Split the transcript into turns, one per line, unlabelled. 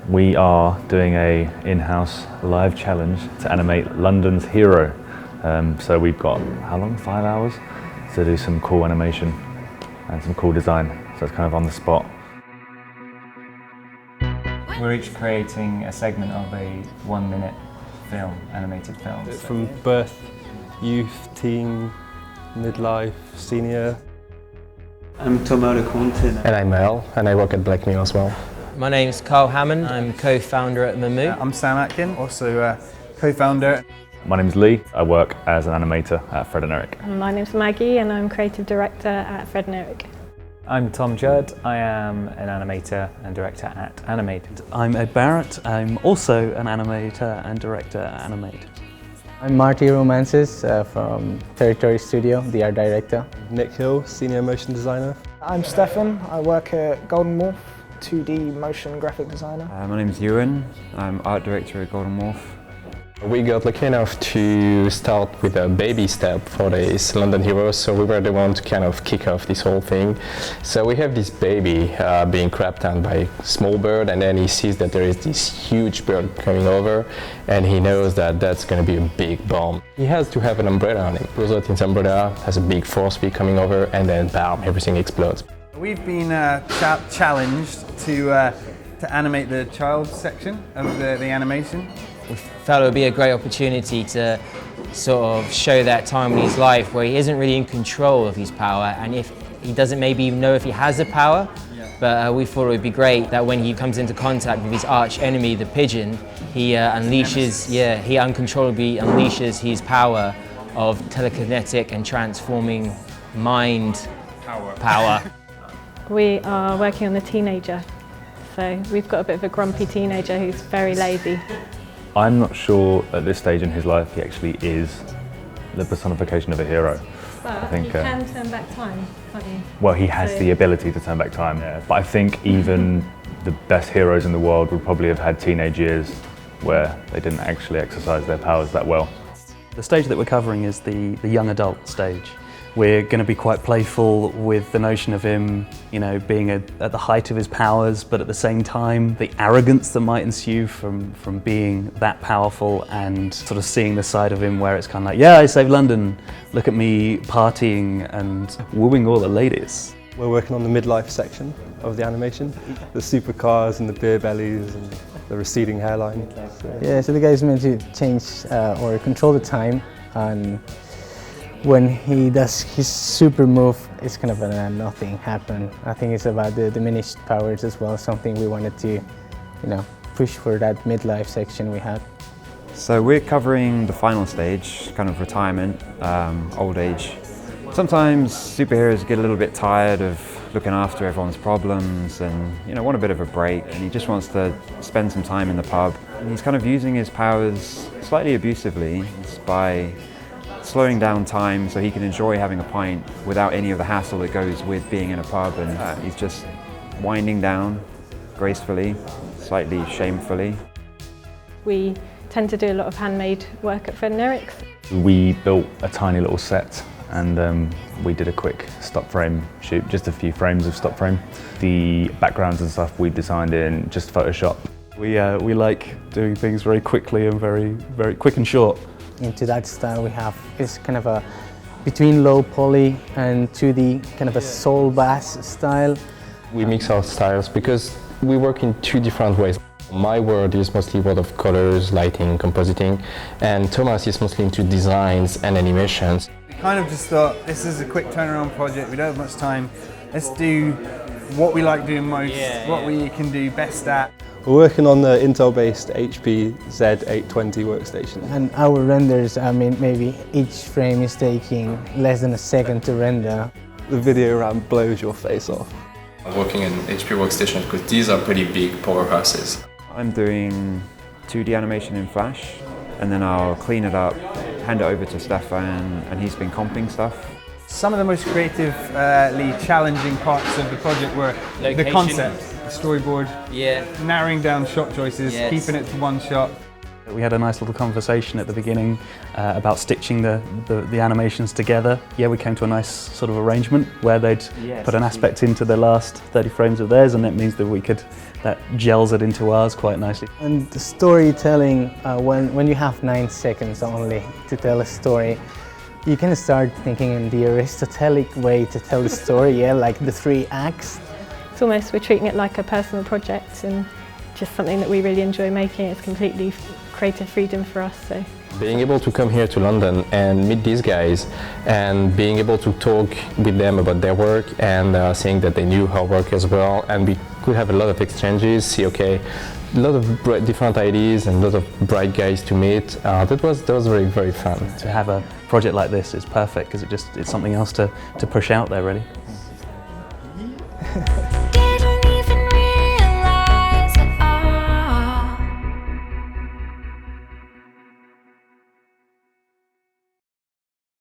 We are doing a in-house live challenge to animate London's hero. So we've got, how long? 5 hours to do some cool animation and some cool design. So it's kind of on the spot.
We're each creating a segment of a 1 minute film, animated film.
From birth, youth, teen, midlife, senior.
I'm Tomo Conte.
And I'm Mel, and I work at Black Mirror as well.
My name is Carl Hammond, I'm co-founder at Mamoo.
I'm Sam Atkin, also co-founder.
My name's Lee, I work as an animator at fred&eric.
My name's Maggie and I'm creative director at fred&eric.
I'm Tom Judd, I am an animator and director at Animated.
I'm Ed Barrett, I'm also an animator and director at Animate.
I'm Marty Romances from Territory Studio, the art director.
Nick Hill, senior motion designer.
I'm Stefan, I work at Golden Wolf, 2D motion graphic designer.
My name is Ewan, I'm art director at Golden Wolf.
We got lucky enough to start with a baby step for this London hero, so we were the one to kind of kick off this whole thing. So we have this baby being crapped on by a small bird, and then he sees that there is this huge bird coming over, and he knows that that's going to be a big bomb. He has to have an umbrella on him. Goes out in his umbrella, has a big force field coming over, and then bam, everything explodes.
We've been challenged to animate the child section of the animation.
We felt it would be a great opportunity to sort of show that time in his life where he isn't really in control of his power, and if he doesn't maybe even know if he has the power, but we thought it would be great that when he comes into contact with his arch enemy, the pigeon, he unleashes, he uncontrollably unleashes his power of telekinetic and transforming mind power.
We are working on the teenager, so we've got a bit of a grumpy teenager who's very lazy.
I'm not sure at this stage in his life he actually is the personification of a hero.
But
I think,
you can turn back time, can't you?
Well, he has the ability to turn back time, but I think even the best heroes in the world would probably have had teenage years where they didn't actually exercise their powers that well.
The stage that we're covering is the young adult stage. We're going to be quite playful with the notion of him, you know, being at the height of his powers, but at the same time, the arrogance that might ensue from being that powerful, and sort of seeing the side of him where it's kind of like, yeah, I saved London, look at me partying and wooing all the ladies.
We're working on the midlife section of the animation. The supercars and the beer bellies and the receding hairline.
Yeah, so the guy is meant to change or control the time, and when he does his super move, it's kind of nothing happen. I think it's about the diminished powers as well, something we wanted to, push for that midlife section we had.
So we're covering the final stage, kind of retirement, old age. Sometimes superheroes get a little bit tired of looking after everyone's problems and want a bit of a break, and he just wants to spend some time in the pub. And he's kind of using his powers slightly abusively by slowing down time so he can enjoy having a pint without any of the hassle that goes with being in a pub, and he's just winding down gracefully, slightly shamefully.
We tend to do a lot of handmade work at fred&eric.
We built a tiny little set, and we did a quick stop frame shoot, just a few frames of stop frame. The backgrounds and stuff we designed in just Photoshop.
We like doing things very quickly and very, very quick and short.
Into that style we have is kind of a between low poly and 2D, kind of a soul bass style.
We mix our styles because we work in two different ways. My world is mostly world of colors, lighting, compositing, and Thomas is mostly into designs and animations.
We kind of just thought, this is a quick turnaround project, we don't have much time. Let's do what we like doing most, what we can do best at.
We're working on the Intel-based HP Z820 workstation.
And our renders, maybe each frame is taking less than a second to render.
The video RAM blows your face off.
I'm working in HP workstation because these are pretty big powerhouses.
I'm doing 2D animation in Flash, and then I'll clean it up, hand it over to Stefan, and he's been comping stuff.
Some of the most creatively challenging parts of the project were the concept, the storyboard, narrowing down shot choices, keeping it to one shot.
We had a nice little conversation at the beginning about stitching the animations together. Yeah, we came to a nice sort of arrangement where they'd put an aspect into the last 30 frames of theirs, and that means that that gels it into ours quite nicely.
And the storytelling, when you have 9 seconds only to tell a story, you can start thinking in the Aristotelic way to tell the story, yeah, like the 3 acts.
It's almost, we're treating it like a personal project and just something that we really enjoy making. It's completely creative freedom for us. So
being able to come here to London and meet these guys and being able to talk with them about their work and seeing that they knew our work as well, and we could have a lot of exchanges, see a lot of different ideas and a lot of bright guys to meet. That was very, very fun.
To have a project like this is perfect because it's something else to push out there really.